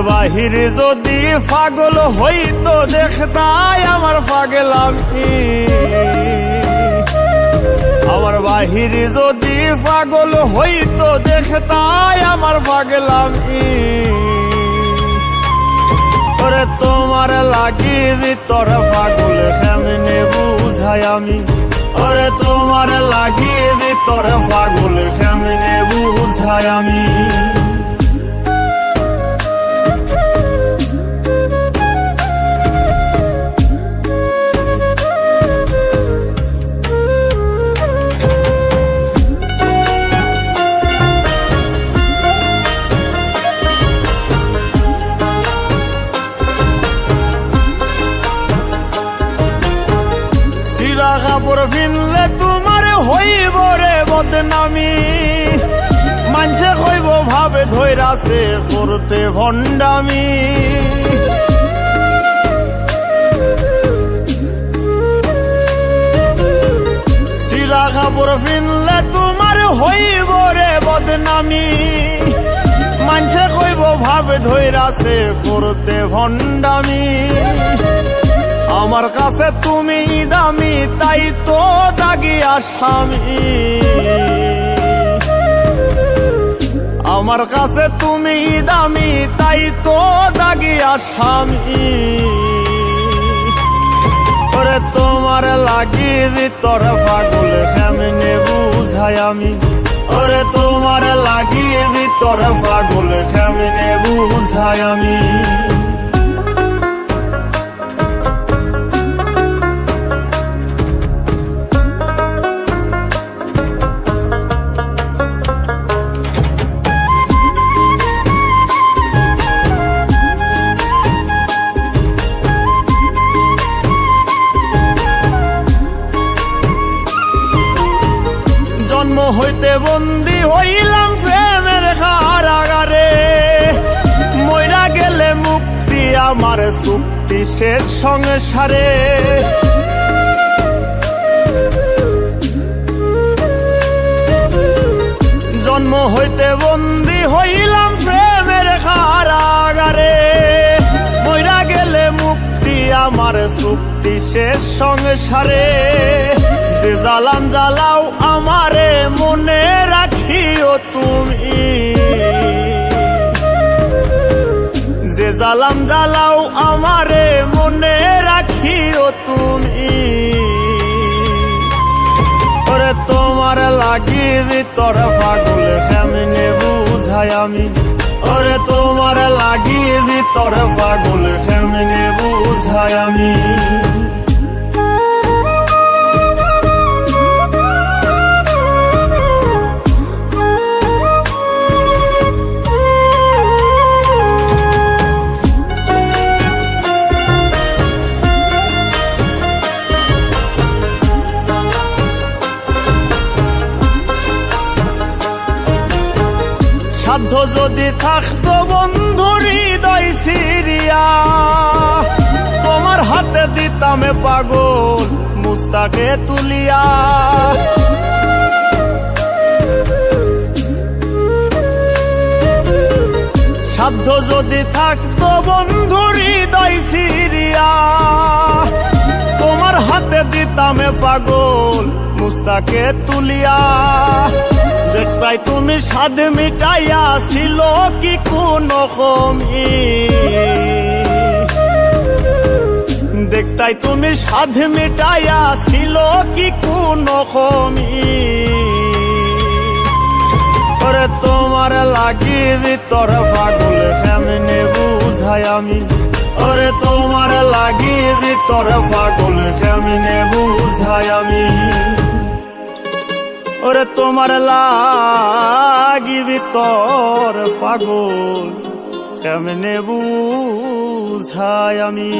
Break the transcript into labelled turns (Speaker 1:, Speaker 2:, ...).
Speaker 1: বাহির যদি পাগল হইতো দেখতাই আমার পাগলামি। আমার বাহির যদি পাগল হইতো দেখতাই আমার পাগলামি। ওরে তোমার লাগি ভিতর পাগল কেমনে বুঝাই আমি। ওরে তোমার লাগি ভিতর পাগল কেমনে বুঝাই আমি। কাপড় ফিনলে তোমার হইব রে বদনামি। মানুষে কইব ভাবে ধৈরাছে করতে ভণ্ডামি। সিরা কাপড় ফিনলে তোমার হইব রে বদনামি। মানুষে কইব ভাবে ধৈরাছে করতে ভণ্ডামি। আমার কাছে তুমি দামি তাই তো দাগি আসামি। আমার কাছে তুমি দামি তাই তো দাগি আসামি। ওরে তোমার লাগি ভিতর পাগল কেমনে বুঝাই আমি। ওরে তোমার লাগি ভিতর পাগল কেমনে বুঝাই আমি। জন্ম হইতে বন্দী হইলাম প্রেমের কারাগারে। মইরা গেলে মুক্তি আমার চুক্তি শেষ সংসারে। জন্ম হইতে বন্দী হইলাম প্রেমের কারাগারে। মইরা গেলে মুক্তি আমার চুক্তি শেষ সংসারে। যে জ্বালান জ্বালাও আমারে মনে রাখিও তুমি। যে জ্বালান জ্বালাও আমারে মনে রাখিও তুমি। ওরে তোমার লাগি ভিতর পাগল কেমনে বুঝাই আমি। ওরে তোমার লাগি ভিতর পাগল কেমনে বুঝাই আমি। সাধ্য যদি থাকতো বন্ধু হৃদয় সিরিয়া। তোমার হাতে দিতামে পাগল মুস্তাকে তুলিয়া। সাধ্য যদি থাকতো বন্ধু হৃদয় সিরিয়া। তোমার হাতে দিতামে পাগল মুস্তাকে তুলিয়া। দেখতাই তুমি স্বাদ মিটাইয়া ছিল কি কোনো কমি। দেখতাই তুমি স্বাদ মিটাইয়া ছিল কি কোনো কমি। ওরে তোমার লাগি ভিতর পাগল কেমনে বুঝাই আমি। ওরে তোমার লাগি ভিতর পাগল কেমনে বুঝাই আমি। ওরে তোমার লাগি ভিতর পাগল কেমনে বুঝাই আমি।